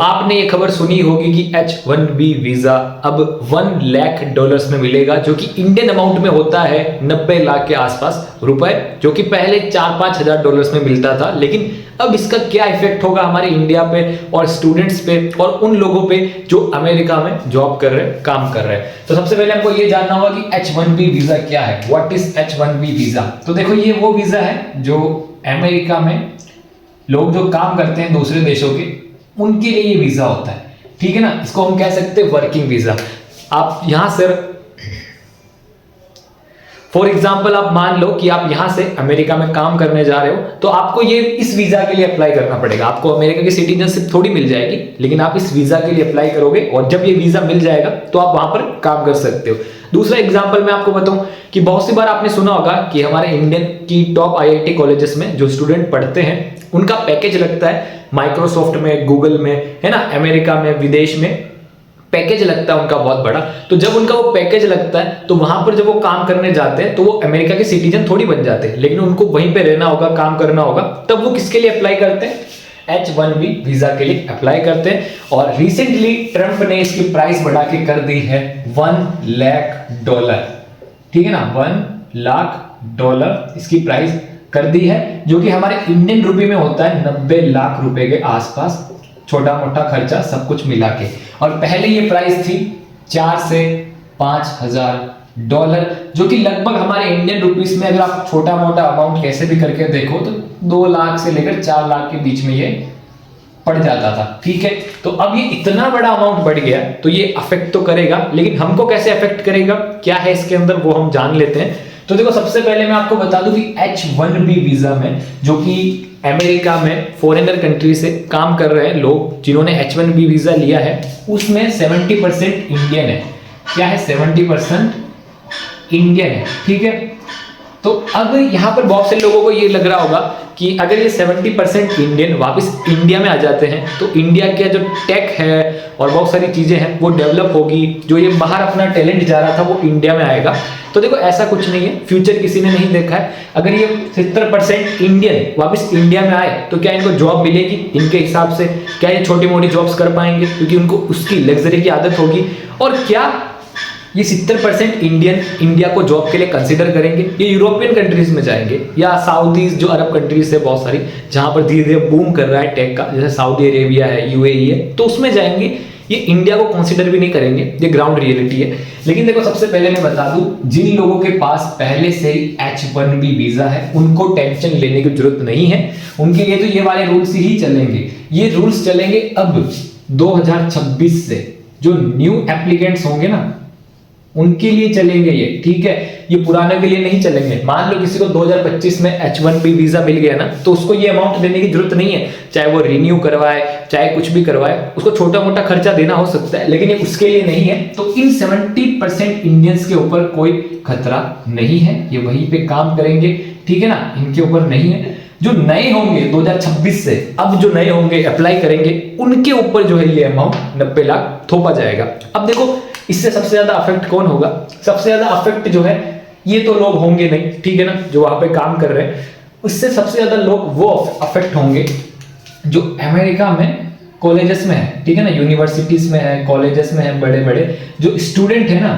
आपने ये खबर सुनी होगी कि H1B वीजा अब $1 लाख में मिलेगा, जो कि इंडियन अमाउंट में होता है 90 लाख के आसपास रुपए, जो कि पहले 4-5 हजार डॉलर्स में मिलता था। लेकिन अब इसका क्या इफेक्ट होगा हमारे इंडिया पे और स्टूडेंट्स पे और उन लोगों पे जो अमेरिका में जॉब कर रहे हैं, काम कर रहे हैं। तो सबसे पहले हमको ये जानना होगा कि H1B वीजा क्या है, व्हाट इज H1B वीजा। तो देखो, ये वो वीजा है जो अमेरिका में लोग जो काम करते हैं दूसरे देशों के, उनके लिए ये वीजा होता है, ठीक है ना। इसको हम कह सकते हैं वर्किंग वीजा। आप यहां से फॉर एग्जाम्पल आप मान लो कि आप यहां से अमेरिका में काम करने जा रहे हो, तो आपको ये इस वीजा के लिए अप्लाई करना पड़ेगा। आपको अमेरिका की सिटीजनशिप थोड़ी मिल जाएगी, लेकिन आप इस वीजा के लिए अप्लाई करोगे और जब ये वीजा मिल जाएगा तो आप वहां पर काम कर सकते हो। दूसरा एग्जाम्पल मैं आपको बताऊं कि बहुत सी बार आपने सुना होगा कि हमारे इंडियन की टॉप IIT कॉलेजेस में जो स्टूडेंट पढ़ते हैं उनका पैकेज लगता है माइक्रोसॉफ्ट में, गूगल में, है ना, अमेरिका में, विदेश में पैकेज लगता है उनका बहुत बड़ा। तो जब उनका वो पैकेज लगता है तो वहां पर जब वो काम करने जाते हैं तो वो अमेरिका के सिटीजन थोड़ी बन जाते हैं, लेकिन उनको वहीं पे रहना होगा, काम करना होगा। तब वो किसके लिए अप्लाई करते हैं? H1B वीजा के लिए अप्लाई करते हैं। और रिसेंटली ट्रंप ने इसकी प्राइस बढ़ा के कर दी है $1 लाख, ठीक है ना, $1 लाख इसकी प्राइस कर दी है, जो कि हमारे इंडियन रुपए में होता है 90 लाख रुपए के आसपास, छोटा मोटा खर्चा सब कुछ मिला के। और पहले ये प्राइस थी 4 से 5 हजार डॉलर, जो कि लगभग हमारे इंडियन रुपीस में अगर आप छोटा मोटा अमाउंट कैसे भी करके देखो तो 2 लाख से लेकर 4 लाख के बीच में ये पड़ जाता था, ठीक है। तो अब ये इतना बड़ा अमाउंट बढ़ गया तो ये अफेक्ट तो करेगा, लेकिन हमको कैसे अफेक्ट करेगा, क्या है इसके अंदर, वो हम जान लेते हैं। तो देखो, सबसे पहले मैं आपको बता दूं कि H1B वीजा में, जो कि अमेरिका में फॉरेनर कंट्री से काम कर रहे हैं लोग जिन्होंने H1B वीजा लिया है, उसमें 70% इंडियन है। क्या है? 70% इंडियन है, ठीक है। तो अब यहां पर बहुत से लोगों को ये लग रहा होगा कि अगर ये 70% इंडियन वापस इंडिया में आ जाते हैं तो इंडिया का जो टेक है और बहुत सारी चीजें हैं वो डेवलप होगी, जो ये बाहर अपना टैलेंट जा रहा था वो इंडिया में आएगा। तो देखो, ऐसा कुछ नहीं है, फ्यूचर किसी ने नहीं देखा है। अगर ये 70% इंडियन वापस इंडिया में आए तो क्या इनको जॉब मिलेगी? इनके हिसाब से क्या ये छोटी मोटी जॉब्स कर पाएंगे, क्योंकि उनको उसकी लग्जरी की आदत होगी? और क्या ये 70% इंडियन इंडिया को जॉब के लिए कंसीडर करेंगे? ये यूरोपियन कंट्रीज में जाएंगे या साउदीज जो अरब कंट्रीज है बहुत सारी, जहां पर धीरे धीरे बूम कर रहा है टेक का, जैसे सऊदी अरेबिया है, UAE है, तो उसमें जाएंगे। ये इंडिया को कंसीडर भी नहीं करेंगे, ये ग्राउंड रियलिटी है। लेकिन देखो, सबसे पहले मैं बता दूं, जिन लोगों के पास पहले से ही H1B वीजा है उनको टेंशन लेने की जरूरत नहीं है। उनके लिए तो ये वाले रूल्स ही चलेंगे। ये रूल्स चलेंगे अब 2026 से। जो न्यू एप्लीकेंट्स होंगे ना उनके लिए चलेंगे ये, ठीक है। ये पुराने के लिए नहीं चलेंगे। मान लो किसी को 2025 में H1B वीजा मिल गया ना, तो उसको ये अमाउंट देने की जरूरत नहीं है, चाहे वो रिन्यू करवाए चाहे कुछ भी करवाए, उसको छोटा मोटा खर्चा देना हो सकता है, लेकिन ये उसके लिए नहीं है। तो इन 70% इंडियंस के ऊपर कोई खतरा नहीं है, ये वहीं पे काम करेंगे, ठीक है ना, इनके ऊपर नहीं है। जो नए होंगे 2026 से, अब जो नए होंगे अप्लाई करेंगे, उनके ऊपर जो है ये अमाउंट 90 लाख थोपा जाएगा। अब देखो, इससे सबसे ज्यादा अफेक्ट कौन होगा? सबसे ज्यादा अफेक्ट जो है, ये तो लोग होंगे नहीं, ठीक है ना, जो वहां पे काम कर रहे हैं। उससे सबसे ज्यादा लोग वो अफेक्ट होंगे जो अमेरिका में कॉलेजेस में है, ठीक है ना, यूनिवर्सिटीज में है, कॉलेजेस में है, बड़े बड़े जो स्टूडेंट है ना,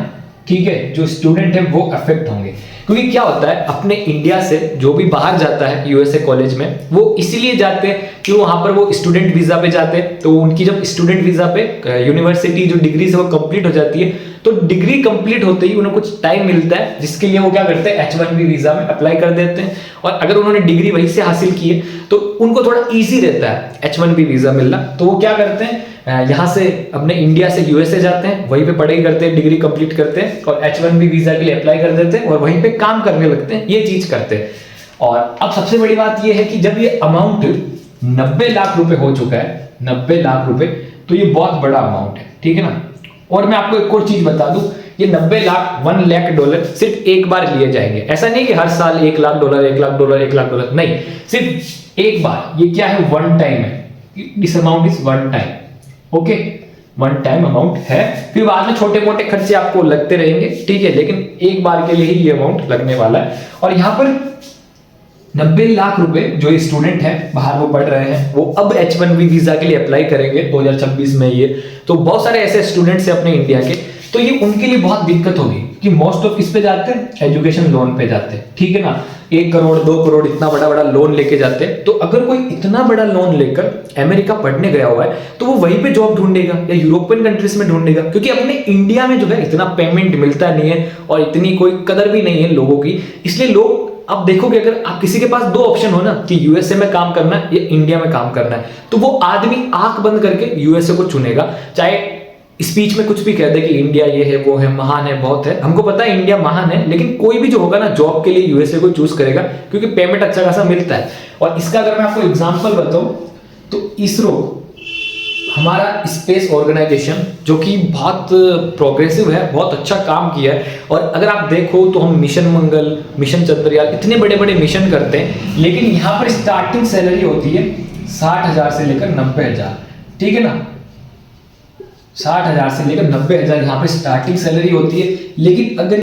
ठीक है, जो स्टूडेंट है वो अफेक्ट होंगे। क्योंकि क्या होता है, अपने इंडिया से जो भी बाहर जाता है USA कॉलेज में, वो इसलिए जाते हैं कि वहां पर वो स्टूडेंट वीजा पे जाते हैं। तो उनकी जब स्टूडेंट वीजा पे यूनिवर्सिटी जो डिग्री से वो कंप्लीट हो जाती है, तो डिग्री कंप्लीट होते ही उन्हें कुछ टाइम मिलता है, जिसके लिए वो क्या करते हैं, H1B वीजा में अप्लाई कर देते हैं। और अगर उन्होंने डिग्री वहीं से हासिल की है तो उनको थोड़ा ईजी रहता है H1B वीजा मिलना। तो वो क्या करते हैं, यहाँ से अपने इंडिया से USA जाते हैं, वहीं पे पढ़ाई करते हैं, डिग्री कंप्लीट करते हैं और H1B वीजा के लिए अप्लाई कर देते हैं और वहीं पे काम करने लगते हैं, ये चीज करते हैं। और अब सबसे बड़ी बात ये है कि जब ये अमाउंट 90 लाख रुपए हो चुका है, 90 लाख रुपए, तो ये बहुत बड़ा अमाउंट है, ठीक है ना। और मैं आपको एक और चीज बता दूं, ये 90 लाख $1 लाख सिर्फ एक बार लिए जाएंगे। ऐसा नहीं कि हर साल $1 लाख, $1 लाख, नहीं, सिर्फ एक बार। ये क्या है, वन टाइम है, this amount is one time, okay, one time amount है। फिर बाद में छोटे मोटे खर्चे आपको लगते रहेंगे, ठीक है, लेकिन एक बार के लिए ही ये अमाउंट लगने वाला है। और यहाँ पर 90 लाख रुपए जो स्टूडेंट है बाहर वो पढ़ रहे हैं, वो अब H1B वीजा के लिए अप्लाई करेंगे 2026 में ये। तो बहुत सारे ऐसे स्टूडेंट्स हैं अपने इंडिया के, तो ये उनके लिए बहुत दिक्कत होगी कि मोस्ट ऑफ किस पे जाते हैं, एजुकेशन लोन पे जाते हैं, ठीक है ना। 1 करोड़ 2 करोड़ इतना बड़ा बड़ा लोन लेके जाते हैं। तो अगर कोई इतना बड़ा लोन लेकर अमेरिका पढ़ने गया हुआ है तो वो वहीं पे जॉब ढूंढेगा या यूरोपियन कंट्रीज में ढूंढेगा, क्योंकि अपने इंडिया में जो है इतना पेमेंट मिलता नहीं है और इतनी कोई कदर भी नहीं है लोगों की। इसलिए लोग, आप देखोगे अगर आप किसी के पास 2 ऑप्शन हो ना कि यूएसए में काम करना है या इंडिया में काम करना है, तो वो आदमी आंख बंद करके यूएसए को चुनेगा। चाहे स्पीच में कुछ भी कह दे कि इंडिया ये है वो है, महान है, बहुत है, हमको पता है इंडिया महान है, लेकिन कोई भी जो होगा ना जॉब के लिए यूएसए को चूज करेगा क्योंकि पेमेंट अच्छा खासा मिलता है। और इसका अगर मैं आपको एग्जांपल बताऊं तो इसरो हमारा स्पेस ऑर्गेनाइजेशन जो कि बहुत प्रोग्रेसिव है, बहुत अच्छा काम किया है। और अगर आप देखो तो हम मिशन मंगल, मिशन चंद्रयान, इतने बड़े बड़े मिशन करते हैं, लेकिन यहाँ पर स्टार्टिंग सैलरी होती है 60,000 से लेकर 90,000, ठीक है ना। 60,000 से लेकर 90,000 यहाँ पे स्टार्टिंग सैलरी होती है। लेकिन अगर